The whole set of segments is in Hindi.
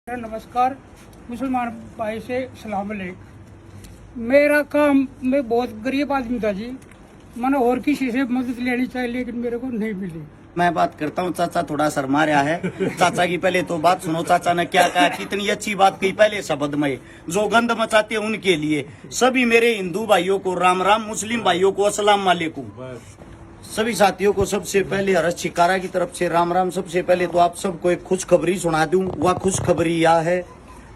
नमस्कार। मुसलमान भाई से सलाम अलैकुम। मेरा काम, मैं बहुत गरीब आदमी था जी, मैंने और किसी से मदद लेनी चाहिए लेकिन मेरे को नहीं मिली। मैं बात करता हूँ। चाचा थोड़ा शर्मा रहा है। चाचा की पहले तो बात सुनो। चाचा ने क्या कहा, कितनी अच्छी बात कही पहले शब्द में। जो गंद मचाते हैं उनके लिए सभी मेरे हिंदू भाइयों को राम राम, मुस्लिम भाइयों को अस्सलाम वालेकुम। सभी साथियों को सबसे पहले हर्ष शिकारा की तरफ से राम राम। सबसे पहले तो आप सबको एक खुशखबरी सुना दूं। वह खुशखबरी यह है,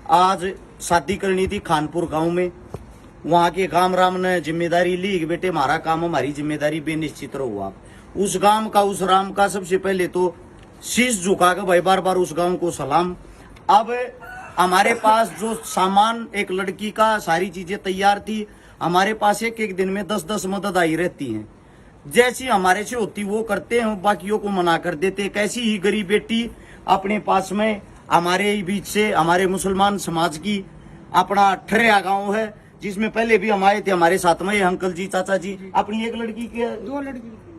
आज शादी करनी थी खानपुर गांव में। वहां के काम राम ने जिम्मेदारी ली कि बेटे हमारा काम, हमारी जिम्मेदारी बेनिश्चित रहो आप। उस गांव का, उस राम का सबसे पहले तो शीश झुका के भाई बार बार उस गांव को सलाम। अब हमारे पास जो सामान, एक लड़की का सारी चीजें तैयार थी। हमारे पास एक एक दिन में 10-10 मदद आई रहती हैं। जैसी हमारे से होती वो करते हैं, बाकियों को मना कर देते। कैसी ही गरीब बेटी अपने पास में, हमारे ही बीच से, हमारे मुसलमान समाज की अपना ठर्या गांव है, जिसमें पहले भी हम आए थे। हमारे साथ में अंकल जी, चाचा जी, अपनी एक लड़की की,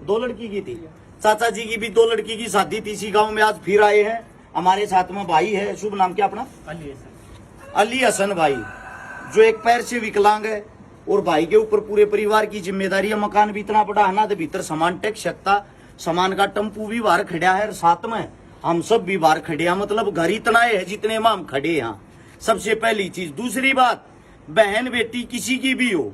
दो लड़की की थी। चाचा जी की भी 2 लड़की की शादी थी इसी गाँव में। आज फिर आए हैं। हमारे साथ में भाई है, शुभ नाम क्या अपना? अली हसन भाई, जो एक पैर से विकलांग है। और भाई के ऊपर पूरे परिवार की जिम्मेदारी है। मकान भी इतना बड़ा है ना, तो भीतर सामान टेक सकता। सामान का टेम्पू भी बाहर खड़ा है, साथ में हम सब भी बाहर खड़े हैं। मतलब घर इतना है जितने में हम खड़े हैं। सबसे पहली चीज। दूसरी बात, बहन बेटी किसी की भी हो,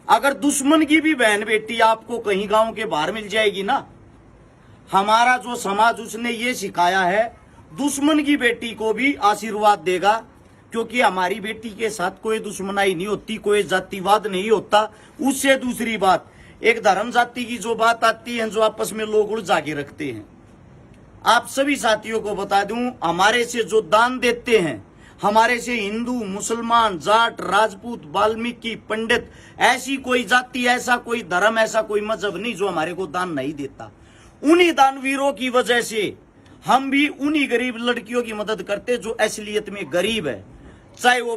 अगर दुश्मन की भी बहन बेटी आपको कहीं गांव के बाहर मिल जाएगी ना, हमारा जो समाज उसने ये सिखाया है, दुश्मन की बेटी को भी आशीर्वाद देगा। क्योंकि हमारी बेटी के साथ कोई दुश्मनाई नहीं होती, कोई जातिवाद नहीं होता। उससे दूसरी बात, एक धर्म जाति की जो बात आती है, जो आपस में लोग उलझा के रखते हैं। आप सभी साथियों को बता दूं, हमारे से जो दान देते हैं, हमारे से हिंदू, मुसलमान, जाट, राजपूत, वाल्मीकि, पंडित, ऐसी कोई जाति, ऐसा कोई धर्म, ऐसा कोई मजहब नहीं जो हमारे को दान नहीं देता। उन्हीं दानवीरों की वजह से हम भी उन्हीं गरीब लड़कियों की मदद करते जो असलियत में गरीब है। चाहे वो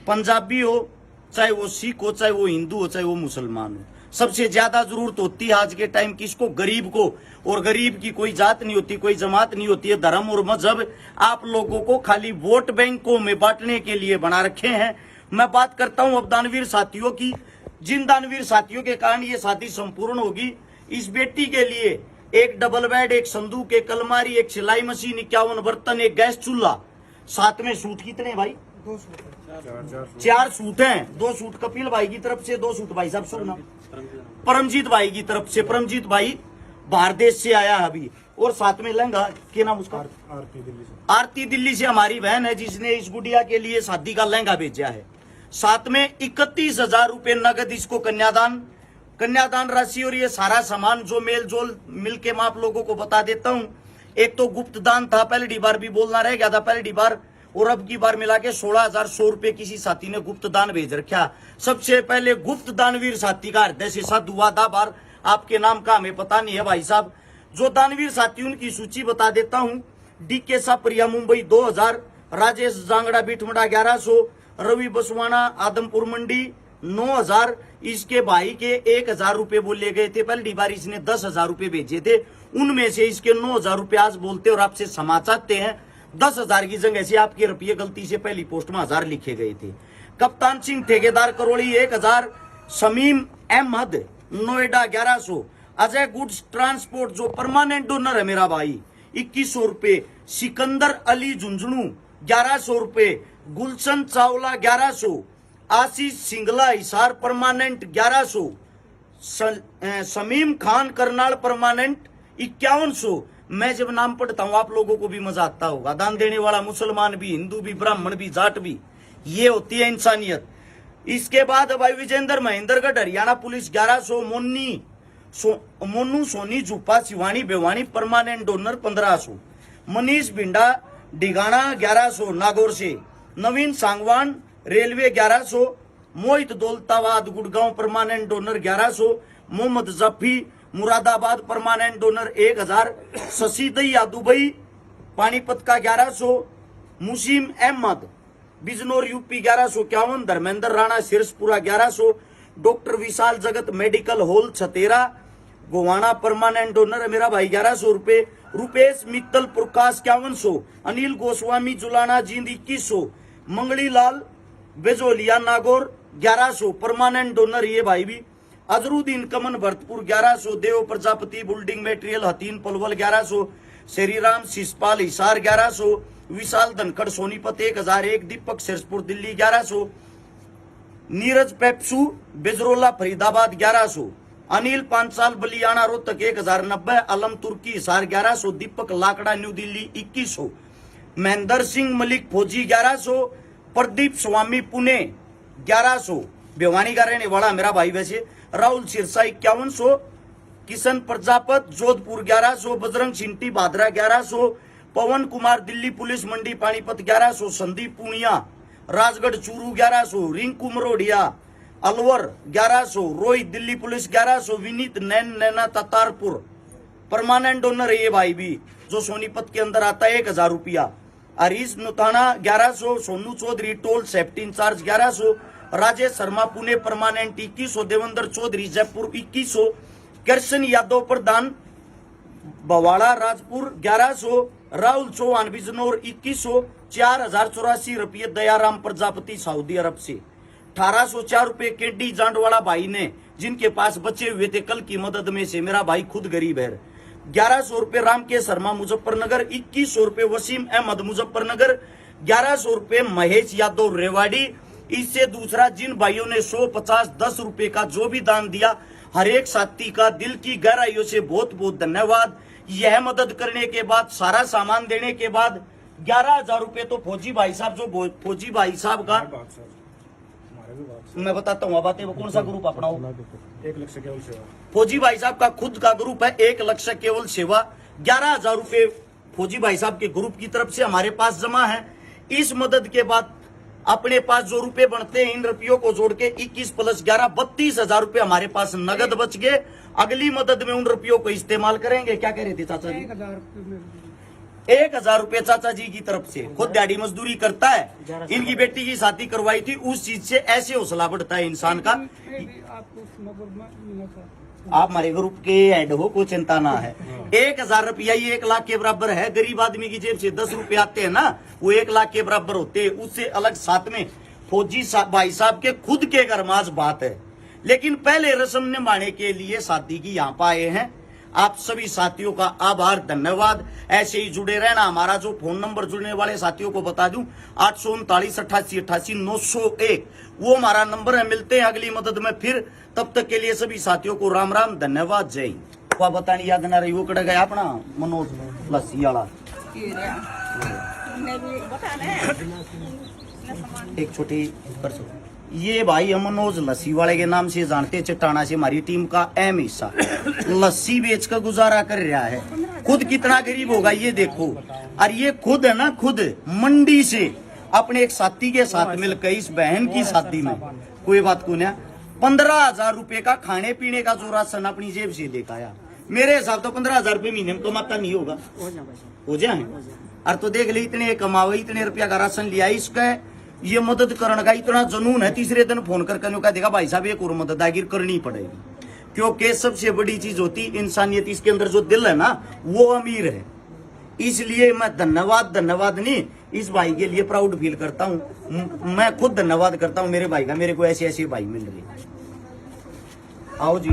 पंजाबी हो, चाहे वो सिख हो, चाहे वो हिंदू हो, चाहे वो मुसलमान हो। सबसे ज्यादा जरूरत होती है आज के टाइम किसको? गरीब को। और गरीब की कोई जात नहीं होती, कोई जमात नहीं होती है। धर्म और मजहब आप लोगों को खाली वोट बैंकों में बांटने के लिए बना रखे हैं। मैं बात करता हूं अब दानवीर साथियों की, जिन दानवीर साथियों के कारण ये शादी संपूर्ण होगी। इस बेटी के लिए एक डबल बेड, एक संदूक, एक अलमारी, एक सिलाई मशीन, 51 बर्तन, एक गैस चूल्हा, साथ में सूट। कितने भाई? 4 सूट हैं। 2 सूट कपिल भाई की तरफ से, 2 सूट भाई साहब शुभ नाम परमजीत भाई की तरफ से। परमजीत भाई बाहर देश से आया अभी। और साथ में लहंगा, क्या नाम उसका? आरती दिल्ली से हमारी बहन है, जिसने इस गुड़िया के लिए शादी का लहंगा भेजा है। साथ में 31,000 रुपए नगद इसको कन्यादान राशि। और ये सारा सामान जो मेल जोल मिलके मैं आप लोगों को बता देता हूँ। एक तो गुप्त दान था, पहली बार भी बोलना रह गया था पहली बार, और अब की बार मिला के 16,100 रुपए किसी साथी ने गुप्त दान भेज रखा। सबसे पहले गुप्त दानवीर साथी का हृदय से साधु आभार। आपके नाम का हमें पता नहीं है भाई साहब। जो दानवीर साथी उनकी सूची बता देता हूँ। डीके सापरिया मुंबई 2000, राजेश जांगड़ा बिठमड़ा 1100, रवि बसवाना आदमपुर मंडी 9,000। इसके भाई के 1,000 रुपए बोले गए थे, पहली बार इसने 10,000 रुपए भेजे थे। उनमें से इसके 9,000 रुपए आज बोलते और आपसे क्षमा चाहते हैं। 10,000 की जगह से आपके रुपये गलती से पहली पोस्ट में 1000 लिखे गए थे। कप्तान सिंह ठेकेदार करोड़ी 1000, शमीम अहमद नोएडा 1100, अजय गुड्स ट्रांसपोर्ट जो परमानेंट डोनर है मेरा भाई 2100 रुपए, सिकंदर अली झुंझुनू 1100 रुपए, गुलशन चावला 1100, आशीष सिंगला हिसार परमानेंट 1100, शमीम खान करनाल परमानेंट 5100। मैं जब नाम पढ़ता हूं आप लोगों को भी मजा आता होगा। दान देने वाला मुसलमान भी, हिंदू भी, ब्राह्मण भी, जाट भी, ये होती है इंसानियत। इसके बाद भाई Vijendra Mahendragarh Haryana police 1100, Monu Soni Jhuppa Siwani Bewani permanent donor 1500, Manish Bhinda Digana 1100 Nagaur से, Naveen Sangwan railway 1100, Mohit Daulatabad Gurgaon permanent donor 1100, Mohammad Jafi Moradabad permanent donor 1000, Shashi Dahiya Dubai Panipat का 1100, Museem Ahmad Bijnor UP 1151, Dharmendra Rana Sirsapura 1100, doctor Vishal Jagat medical hall Chhatera Gowana permanent donor है मेरा भाई 1100 रुपए, रुपेश मित्तल प्रकाश 5100, अनिल गोस्वामी जुलाना जींद 2100, मंगली लाल बेजोलिया नागौर 1100 परमानेंट डोनर ये भाई भी, अजरुद्दीन कमन भरतपुर 1100, देव प्रजापति बिल्डिंग मटेरियल हतीन पलवल 1100, श्रीराम शिषपाल हिसार 1100, विशाल धनखड़ सोनीपत 1001, दीपक सिरसपुर दिल्ली 1100, नीरज पेप्सू बेजरोला फरीदाबाद 1100, अनिल पांचाल बलियाना रोहतक 1090, अलम तुर्की हिसार 1100, दीपक लाकड़ा न्यू दिल्ली 2100, महेंद्र सिंह मलिक फौजी 1100, प्रदीप स्वामी पुणे 1100, भिवानी का रहने वाला मेरा भाई वैसे, राहुल सिरसा 5100, किशन प्रजापत जोधपुर 1100, बजरंग चिंटी भादरा 1100, पवन कुमार दिल्ली पुलिस मंडी पानीपत 1100, संदीप पूनिया राजगढ़ चूरू 1100, रिंकू मरोडिया अलवर 1100, रोहित दिल्ली पुलिस 1100, विनीत नैना ततारपुर परमानेंट डोनर है ये भाई भी जो सोनीपत के अंदर आता है 1000 रुपया, Harish Nutana 1100, Sonu Chaudhary toll safety incharge 1100, Rajesh Sharma Pune permanent 2100, Devendra Chaudhary Jaipur 2100, Krishan Yadav प्रधान बवाड़ा राजपुर 1100, राहुल चौहान बिजनौर 2100, 4084 रुपये दयाराम प्रजापति सऊदी अरब से, 1804 रुपये केडी जांडवाड़ा भाई ने जिनके पास बचे हुए थे कल की मदद में से, मेरा भाई खुद गरीब है, 1100 रुपये राम के शर्मा मुजफ्फरनगर, 2100 रुपये वसीम अहमद मुजफ्फरनगर, 1100 रुपये महेश यादव रेवाड़ी। इससे दूसरा जिन भाइयों ने 100, 50, 10 रुपए का जो भी दान दिया, हर एक साथी का दिल की गहराइयों से बहुत बहुत धन्यवाद। यह मदद करने के बाद, सारा सामान देने के बाद 11,000 रुपए तो फौजी भाई साहब, जो फौजी भाई साहब का मैं बताता हूँ बातें, वो कौन सा ग्रुप अपना हो, 1 लक्ष्य केवल सेवा, फौजी भाई साहब का खुद का ग्रुप है 1 लक्ष्य केवल सेवा। 11,000 रुपए फौजी भाई साहब के ग्रुप की तरफ से हमारे पास जमा है। इस मदद के बाद अपने पास जो रुपए बनते हैं, इन रुपयों को जोड़ के 21 + 11 32,000 रुपए हमारे पास नगद बच गए। अगली मदद में उन रुपयों को इस्तेमाल करेंगे। क्या कह रहे थे चाचा जी? 1000 रुपये 1,000 रुपए चाचा जी की तरफ से, खुद दिहाड़ी मजदूरी करता है, इनकी बेटी की शादी करवाई थी, उस चीज से ऐसे हौसला बढ़ता है इंसान का। आप हमारे ग्रुप के हेड हो, कोई चिंता ना है। 1,000 रुपया ये 1 लाख के बराबर है। गरीब आदमी की जेब से 10 रुपए आते हैं ना, वो 1 लाख के बराबर होते हैं। उससे अलग साथ में फौजी भाई साहब के खुद के गरमाज बात है। लेकिन पहले रस्म निभाने के लिए शादी की यहाँ पर आए हैं। आप सभी साथियों का आभार, धन्यवाद। ऐसे ही जुड़े रहना। हमारा जो फोन नंबर जुड़ने वाले साथियों को बता दूं, 839 88 88 901 वो हमारा नंबर है। मिलते हैं अगली मदद में फिर, तब तक के लिए सभी साथियों को राम राम, धन्यवाद, जय हिंद। वो बताने याद ना रही, वो कड़ गया अपना मनोज लस्सी वाला, एक छोटी कर सो। ये भाई हम मनोज लस्सी वाले के नाम से जानते, चट्टाना से हमारी टीम का अहम हिस्सा, लस्सी बेच कर गुजारा कर रहा है। खुद कितना गरीब होगा ये देखो। और ये खुद है ना, खुद मंडी से अपने एक साथी के साथ मिलकर इस बहन की शादी में, कोई बात को ना, 15,000 रुपए का खाने पीने का जो राशन अपनी जेब से लेकर आया। मेरे हिसाब तो 15,000 रुपए महीने में कमाता नहीं होगा, हो जाए। और तो देख ले, इतने कमावे, इतने रुपया का राशन लिया, इसका ये मदद करने का इतना जुनून है। तीसरे दिन फोन करके कहा देखा भाई साहब एक और मदद आखिर करनी पड़ेगी, क्योंकि सबसे बड़ी चीज होती इंसानियत। इसके अंदर जो दिल है ना, वो अमीर है। इसलिए मैं धन्यवाद नहीं, इस भाई के लिए प्राउड फील करता हूँ। मैं खुद धन्यवाद करता हूँ मेरे भाई का, मेरे को ऐसे ऐसे भाई मिल रहे। आओ जी।